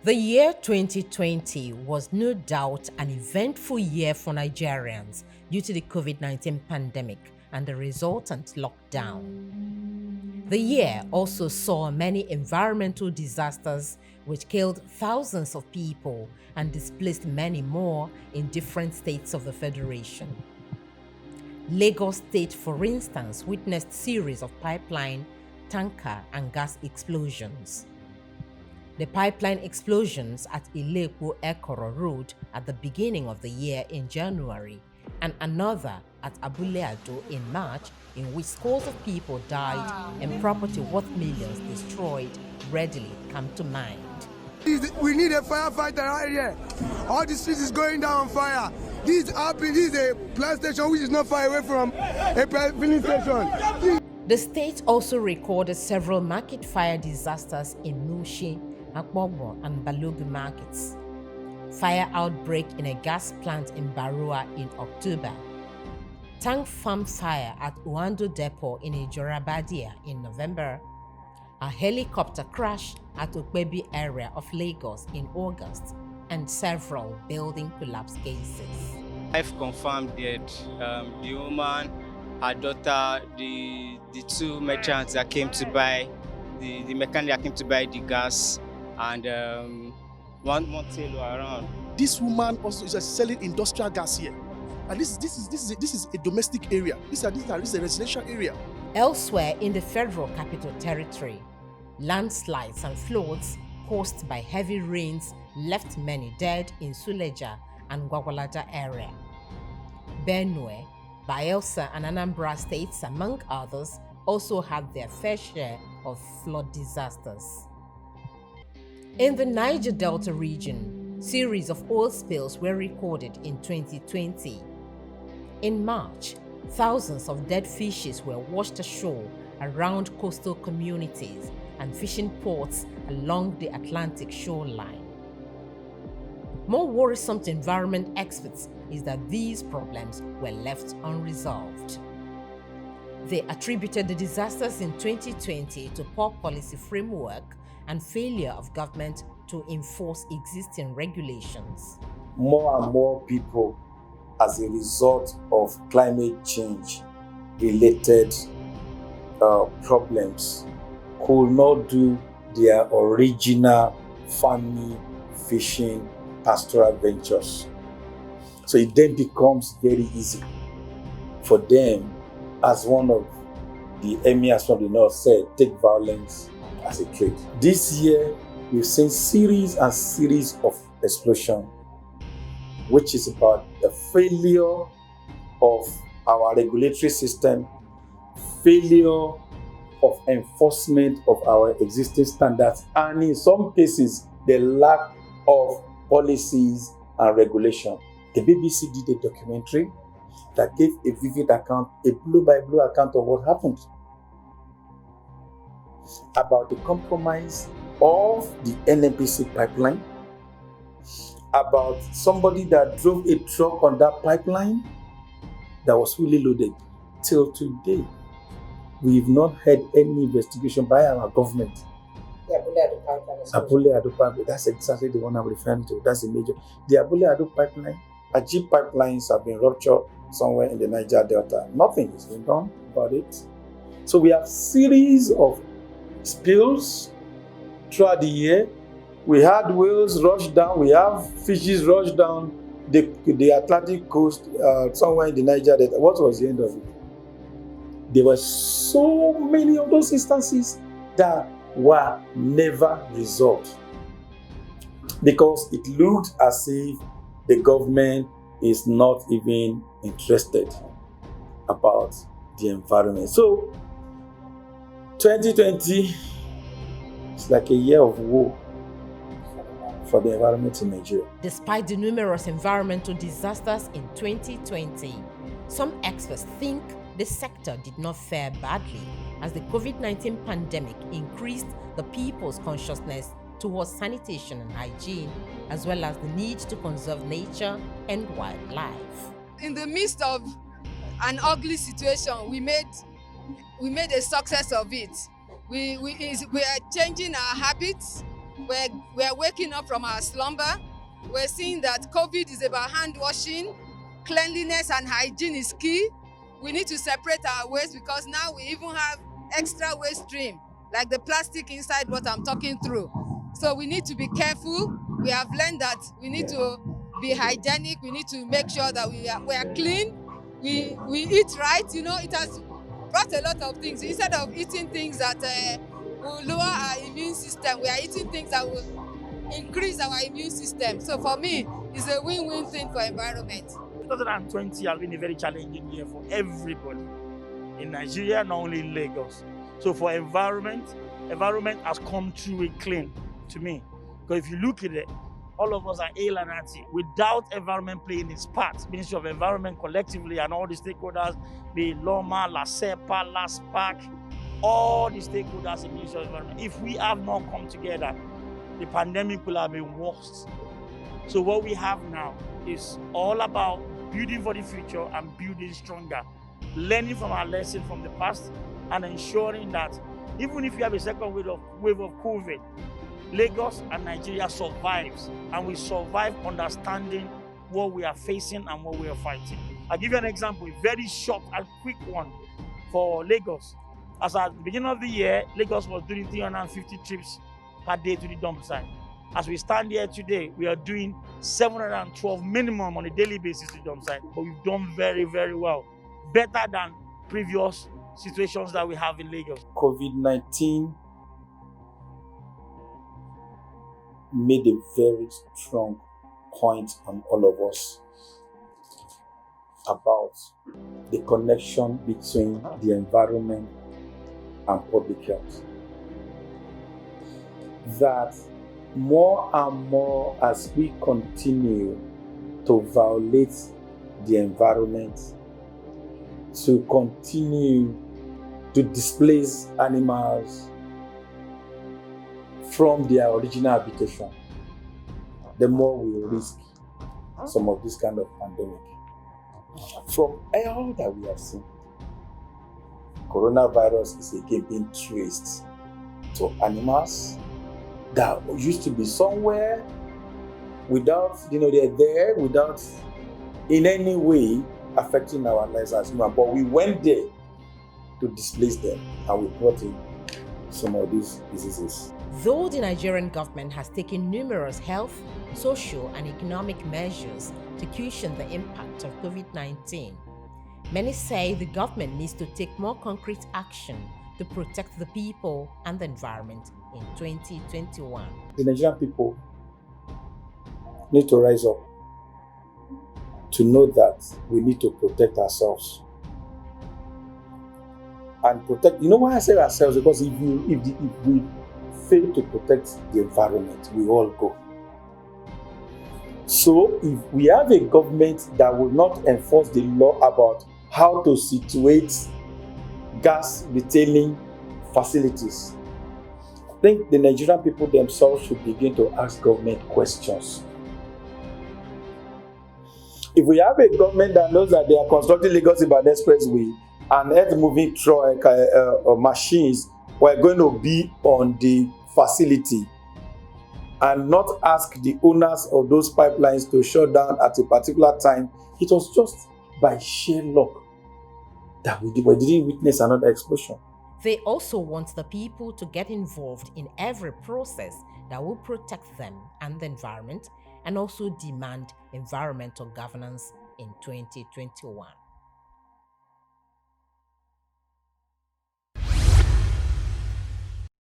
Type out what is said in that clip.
The year 2020 was no doubt an eventful year for Nigerians due to the COVID-19 pandemic and the resultant lockdown. The year also saw many environmental disasters which killed thousands of people and displaced many more in different states of the Federation. Lagos State, for instance, witnessed series of pipeline, tanker, and gas explosions. The pipeline explosions at Ilepo-Ekoro Road at the beginning of the year in January, and another at Abule-Ado in March, in which scores of people died and property worth millions destroyed, readily come to mind. We need a firefighter right here. All the streets is going down on fire. This is a plant station which is not far away from a filling station. The state also recorded several market fire disasters in Nushi, Akbogbo, and Balogu markets. Fire outbreak in a gas plant in Barua in October. Tank farm fire at Uando Depot in Ijorabadia in November. A helicopter crash at Ukbebi area of Lagos in August, and several building collapse cases. I've confirmed that the woman, her daughter, the two merchants that came to buy, the mechanic that came to buy the gas, and one more tailor around. This woman also is selling industrial gas here, and this is a domestic area. This is a residential area. Elsewhere in the Federal Capital Territory, landslides and floods caused by heavy rains left many dead in Suleja and Gwagwalada area. Benue, Bayelsa, and Anambra states, among others, also had their fair share of flood disasters. In the Niger Delta region, series of oil spills were recorded in 2020. In March, thousands of dead fishes were washed ashore around coastal communities and fishing ports along the Atlantic shoreline. More worrisome to environment experts is that these problems were left unresolved. They attributed the disasters in 2020 to poor policy framework and failure of government to enforce existing regulations. More and more people, as a result of climate change related problems, could not do their original farming, fishing, pastoral ventures. So it then becomes very easy for them, as one of the emirs from the north said, take violence as a trade. This year, we've seen series and series of explosions, which is about the failure of our regulatory system, failure of enforcement of our existing standards, and in some cases, the lack of policies and regulation. The BBC did a documentary that gave a vivid account, a blow-by-blow account of what happened, about the compromise of the NNPC pipeline, about somebody that drove a truck on that pipeline that was fully loaded. Till today, we've not had any investigation by our government. The Abule-Ado pipeline. Abule-Ado pipeline, that's exactly the one I'm referring to. That's the major. The Abule-Ado pipeline, Ajib pipelines have been ruptured somewhere in the Niger Delta. Nothing has been done about it. So we have series of spills throughout the year. We had whales rush down. We have fishes rush down the Atlantic coast somewhere in the Niger Delta. What was the end of it? There were so many of those instances that were never resolved because it looked as if the government is not even interested about the environment. So 2020 is like a year of woe for the environment in Nigeria. Despite the numerous environmental disasters in 2020, some experts think the sector did not fare badly, as the COVID-19 pandemic increased the people's consciousness towards sanitation and hygiene, as well as the need to conserve nature and wildlife. In the midst of an ugly situation, we made a success of it. We are changing our habits. we're waking up from our slumber. We're seeing that COVID is about hand washing, cleanliness and hygiene is key. We need to separate our waste because now we even have extra waste stream, like the plastic inside what I'm talking through. So we need to be careful. We have learned that we need to be hygienic. We need to make sure that we are clean. We eat right. You know, it has brought a lot of things. Instead of eating things that will lower our immune system, we are eating things that will increase our immune system. So for me, it's a win-win thing for environment. 2020 has been a very challenging year for everybody in Nigeria, not only in Lagos. So for environment has come through a clean to me. Because if you look at it, all of us are ill and anti. Without environment playing its part, Ministry of Environment collectively and all the stakeholders, be it LOMA, LASEPA, LASPAC, all the stakeholders in Ministry of Environment, if we have not come together, the pandemic will have been worse. So what we have now is all about building for the future and building stronger, learning from our lessons from the past and ensuring that even if you have a second wave of COVID, Lagos and Nigeria survives, and we survive understanding what we are facing and what we are fighting. I'll give you an example, a very short and quick one for Lagos. As at the beginning of the year, Lagos was doing 350 trips per day to the dump site. As we stand here today, we are doing 712 minimum on a daily basis to the dump site, but we've done very, very well. Better than previous situations that we have in Lagos. COVID-19 made a very strong point on all of us about the connection between the environment and public health. That more and more as we continue to violate the environment, to continue to displace animals from their original habitation, the more we risk some of this kind of pandemic. From all that we have seen, coronavirus is again being traced to animals that used to be somewhere without, they're there without in any way affecting our lives as humans. But we went there to displace them and we brought in some of these diseases. Though the Nigerian government has taken numerous health, social, and economic measures to cushion the impact of COVID-19, many say the government needs to take more concrete action to protect the people and the environment in 2021. The Nigerian people need to rise up to know that we need to protect ourselves. And protect, why I say ourselves? Because if we fail to protect the environment, we all go. So if we have a government that will not enforce the law about how to situate gas retaining facilities, I think the Nigerian people themselves should begin to ask government questions. If we have a government that knows that they are constructing Lagos-Ibadan Expressway and earth-moving truck machines were going to be on the facility and not ask the owners of those pipelines to shut down at a particular time, it was just by sheer luck that we didn't witness another explosion. They also want the people to get involved in every process that will protect them and the environment, and also demand environmental governance in 2021.